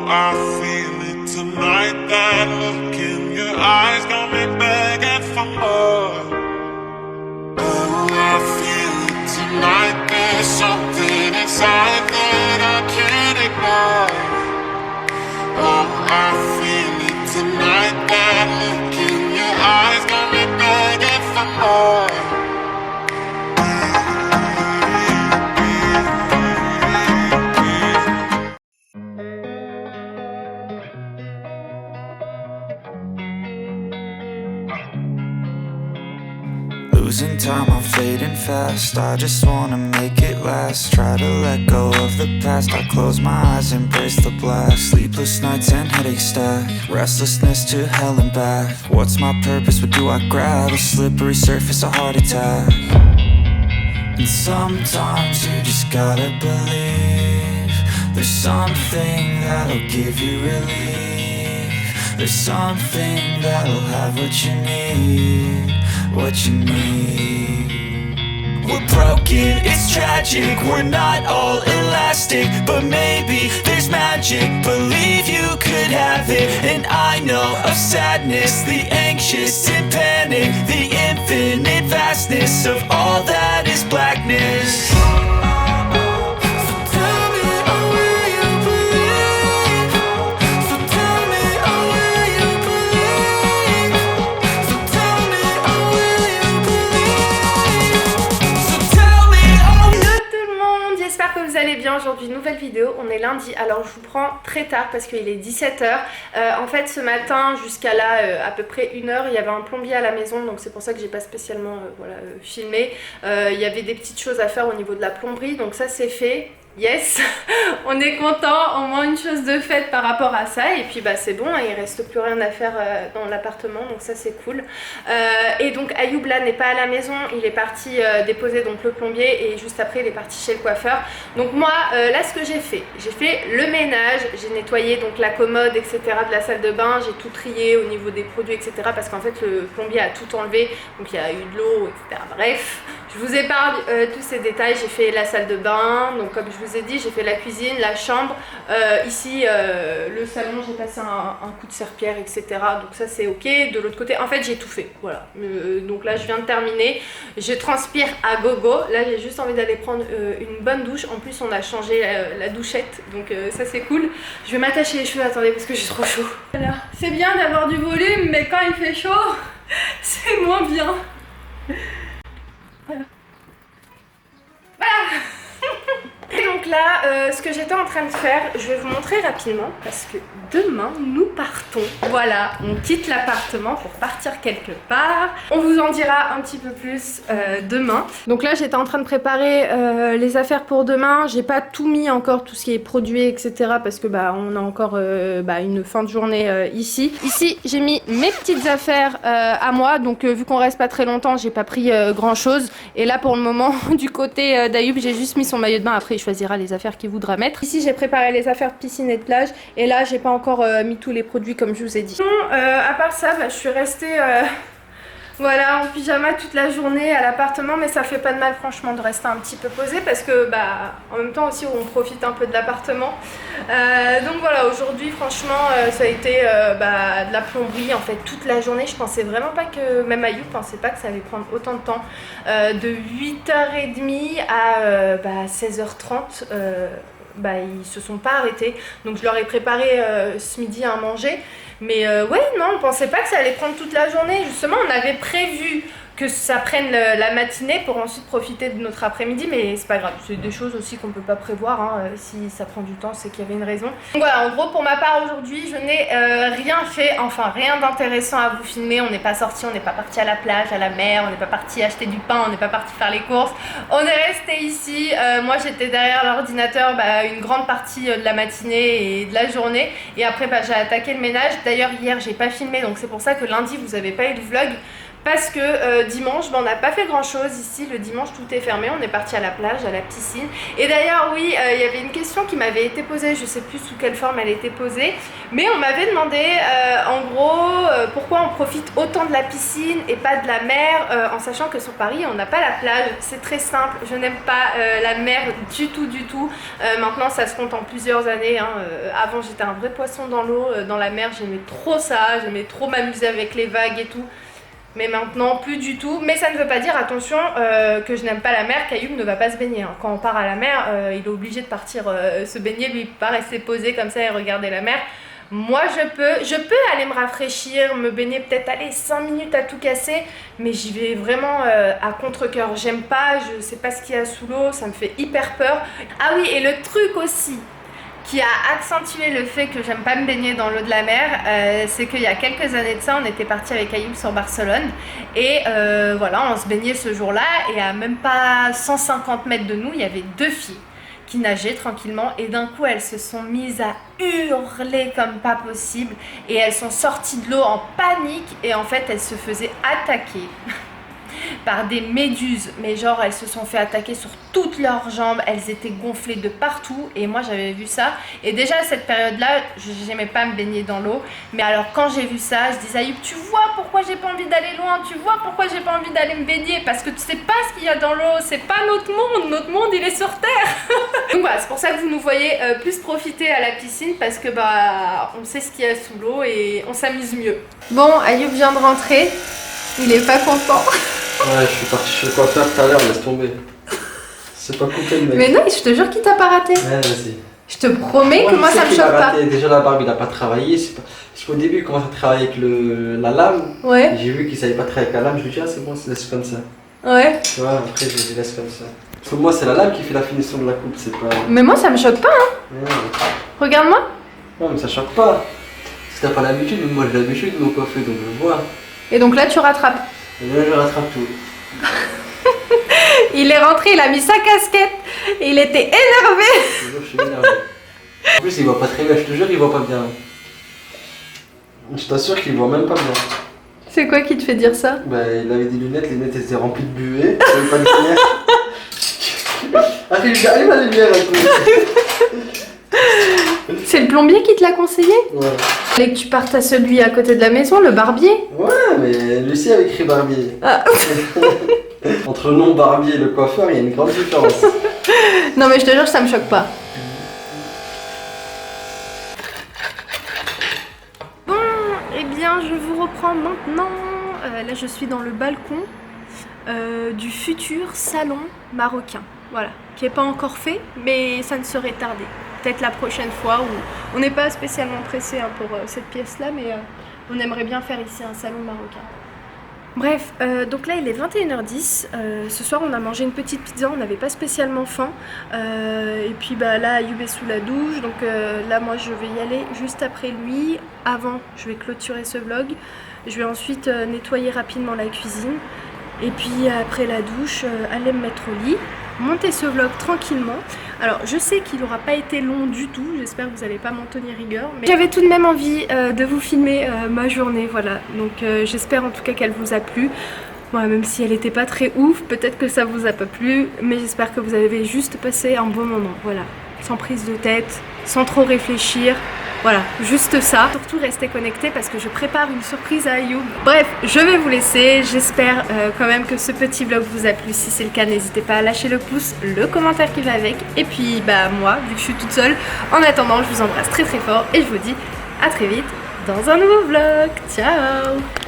I feel it tonight. That look in your eyes got me begging for more. Oh, I feel it tonight. There's something inside that I can't ignore. Oh, I feel it tonight. That look in your eyes got me begging for more. Losing time, I'm fading fast. I just wanna make it last. Try to let go of the past. I close my eyes, embrace the blast. Sleepless nights and headaches stack. Restlessness to hell and back. What's my purpose? What do I grab? A slippery surface, a heart attack. And sometimes you just gotta believe there's something that'll give you relief. There's something that'll have what you need. What you need. We're broken, it's tragic. We're not all elastic, but maybe there's magic. Believe you could have it. And I know of sadness, the anxious and panic, the infinite vastness of all that is blackness. Vous allez bien. Aujourd'hui, nouvelle vidéo, on est lundi, alors je vous prends très tard parce qu'il est 17h. En fait ce matin jusqu'à là à peu près 1h, il y avait un plombier à la maison, donc c'est pour ça que j'ai pas spécialement filmé. Il y avait des petites choses à faire au niveau de la plomberie, donc ça c'est fait. Yes, on est content, au moins une chose de faite par rapport à ça. Et puis bah c'est bon, il reste plus rien à faire dans l'appartement, donc ça c'est cool. Et donc Ayoub là n'est pas à la maison, il est parti déposer donc le plombier et juste après il est parti chez le coiffeur. Donc moi là ce que j'ai fait le ménage, j'ai nettoyé donc la commode etc de la salle de bain, j'ai tout trié au niveau des produits etc parce qu'en fait le plombier a tout enlevé, donc il y a eu de l'eau etc. Bref, je vous épargne tous ces détails. J'ai fait la salle de bain, donc comme je vous ai dit, j'ai fait la cuisine, la chambre, ici le salon, j'ai passé un coup de serpillère etc, donc ça c'est ok. De l'autre côté en fait j'ai tout fait, voilà. Donc là je viens de terminer, je transpire à gogo, là j'ai juste envie d'aller prendre une bonne douche. En plus on a changé la douchette, donc ça c'est cool. Je vais m'attacher les cheveux, attendez parce que j'ai trop chaud. Voilà. C'est bien d'avoir du volume, mais quand il fait chaud c'est moins bien. Voilà. Voilà. Et donc là, ce que j'étais en train de faire, je vais vous montrer rapidement parce que demain nous partons. Voilà, on quitte l'appartement pour partir quelque part. On vous en dira un petit peu plus demain. Donc là, j'étais en train de préparer les affaires pour demain. J'ai pas tout mis encore, tout ce qui est produit, etc. parce que bah on a encore une fin de journée ici. Ici, j'ai mis mes petites affaires à moi. Donc vu qu'on reste pas très longtemps, j'ai pas pris grand chose. Et là, pour le moment, du côté d'Ayoub, j'ai juste mis son maillot de bain. Après, il choisira les affaires qu'il voudra mettre. Ici, j'ai préparé les affaires de piscine et de plage. Et là, j'ai pas encore mis tous les produits comme je vous ai dit. À part ça, je suis restée voilà, en pyjama toute la journée à l'appartement, mais ça fait pas de mal franchement de rester un petit peu posée parce que en même temps aussi on profite un peu de l'appartement. Donc voilà, aujourd'hui franchement ça a été de la plomberie en fait toute la journée. Je pensais vraiment pas que, même Ayoub pensait pas que ça allait prendre autant de temps. De 8h30 à 16h30 ils se sont pas arrêtés, donc je leur ai préparé ce midi à manger. Mais ouais, non, on pensait pas que ça allait prendre toute la journée. Justement, on avait prévu que ça prenne la matinée pour ensuite profiter de notre après-midi, mais c'est pas grave, c'est des choses aussi qu'on peut pas prévoir, hein. Si ça prend du temps, c'est qu'il y avait une raison. Donc voilà, en gros pour ma part aujourd'hui, je n'ai rien fait, enfin rien d'intéressant à vous filmer. On n'est pas sorti, on n'est pas parti à la plage, à la mer, on n'est pas parti acheter du pain, on n'est pas parti faire les courses. On est resté ici, moi j'étais derrière l'ordinateur une grande partie de la matinée et de la journée, et après j'ai attaqué le ménage. D'ailleurs hier j'ai pas filmé, donc c'est pour ça que lundi vous avez pas eu de vlog. parce que dimanche, on n'a pas fait grand chose ici. Le dimanche, tout est fermé. On est parti à la plage, à la piscine. Et d'ailleurs, oui, il y avait une question qui m'avait été posée. Je sais plus sous quelle forme elle était posée, mais on m'avait demandé, en gros, pourquoi on profite autant de la piscine et pas de la mer, en sachant que sur Paris, on n'a pas la plage. C'est très simple. Je n'aime pas la mer du tout. Maintenant, ça se compte en plusieurs années. Hein. Avant, j'étais un vrai poisson dans l'eau, dans la mer. J'aimais trop ça. J'aimais trop m'amuser avec les vagues et tout. Mais maintenant, plus du tout. Mais ça ne veut pas dire, attention, que je n'aime pas la mer. Caillou ne va pas se baigner. Hein. Quand on part à la mer, il est obligé de partir se baigner. Lui, il peut pas rester posé comme ça et regarder la mer. Moi, je peux aller me rafraîchir, me baigner peut-être, 5 minutes à tout casser. Mais j'y vais vraiment à contre-cœur. J'aime pas, je sais pas ce qu'il y a sous l'eau. Ça me fait hyper peur. Ah oui, et le truc aussi qui a accentué le fait que j'aime pas me baigner dans l'eau de la mer, c'est qu'il y a quelques années de ça, on était parti avec Ayoub sur Barcelone et voilà, on se baignait ce jour-là et à même pas 150 mètres de nous, il y avait 2 filles qui nageaient tranquillement et d'un coup elles se sont mises à hurler comme pas possible et elles sont sorties de l'eau en panique et en fait elles se faisaient attaquer par des méduses, mais genre elles se sont fait attaquer sur toutes leurs jambes, elles étaient gonflées de partout et moi j'avais vu ça et déjà à cette période là j'aimais pas me baigner dans l'eau, mais alors quand j'ai vu ça je disais Ayoub, tu vois pourquoi j'ai pas envie d'aller loin, tu vois pourquoi j'ai pas envie d'aller me baigner, parce que tu sais pas ce qu'il y a dans l'eau, c'est pas notre monde il est sur terre. Donc voilà, c'est pour ça que vous nous voyez plus profiter à la piscine parce que bah on sait ce qu'il y a sous l'eau et on s'amuse mieux. Bon, Ayoub vient de rentrer, il est pas content. Ouais, je suis parti chez le coiffeur tout à l'heure, laisse tomber. C'est pas coupé le mec. Mais non, je te jure qu'il t'a pas raté. Ouais, vas-y. Je te promets que moi ça me choque pas. Déjà la barbe il a pas travaillé, c'est pas... Parce qu'au début il commence à travailler avec la lame. Ouais. J'ai vu qu'il savait pas travailler avec la lame, je lui dis ah c'est bon, laisse comme ça. Ouais. Tu vois, après je lui laisse comme ça. Parce que moi c'est la lame qui fait la finition de la coupe, c'est pas... Mais moi ça me choque pas hein. Ouais. Regarde-moi. Non mais ça choque pas. Parce que t'as pas l'habitude, mais moi j'ai l'habitude de me coiffer donc je le vois. Et donc là tu rattrapes. Et là je rattrape tout. Il est rentré, il a mis sa casquette, il était énervé. Je suis énervé. En plus il voit pas très bien, je te jure il voit pas bien. Je t'assure qu'il voit même pas bien. C'est quoi qui te fait dire ça? Bah il avait des lunettes, les lunettes étaient remplies de buée, il avait pas de lumière. Allume la lumière un peu. C'est le plombier qui te l'a conseillé? Ouais. Fallait que tu partes à celui à côté de la maison, le barbier. Ouais, mais Lucie avait écrit barbier. Ah. Entre le nom barbier et le coiffeur, il y a une grande différence. Non mais je te jure, ça me choque pas. Bon, eh bien je vous reprends maintenant. Là je suis dans le balcon du futur salon marocain. Voilà, qui n'est pas encore fait, mais ça ne saurait tarder. Peut-être la prochaine fois où on n'est pas spécialement pressé hein, pour cette pièce-là, mais on aimerait bien faire ici un salon marocain. Bref, donc là il est 21h10, ce soir on a mangé une petite pizza, on n'avait pas spécialement faim, et puis bah là Ayoub est sous la douche, donc là moi je vais y aller juste après lui. Avant je vais clôturer ce vlog, je vais ensuite nettoyer rapidement la cuisine, et puis après la douche aller me mettre au lit, monter ce vlog tranquillement. Alors je sais qu'il n'aura pas été long du tout, j'espère que vous n'allez pas m'en tenir rigueur, mais j'avais tout de même envie de vous filmer ma journée, voilà. Donc j'espère en tout cas qu'elle vous a plu. Moi, même si elle n'était pas très ouf, peut-être que ça vous a pas plu, mais j'espère que vous avez juste passé un bon moment, voilà. Sans prise de tête, sans trop réfléchir. Voilà, juste ça. Surtout restez connectés parce que je prépare une surprise à Ayoub. Bref, je vais vous laisser. J'espère quand même que ce petit vlog vous a plu. Si c'est le cas, n'hésitez pas à lâcher le pouce, le commentaire qui va avec. Et puis, bah moi, vu que je suis toute seule, en attendant, je vous embrasse très très fort et je vous dis à très vite dans un nouveau vlog. Ciao!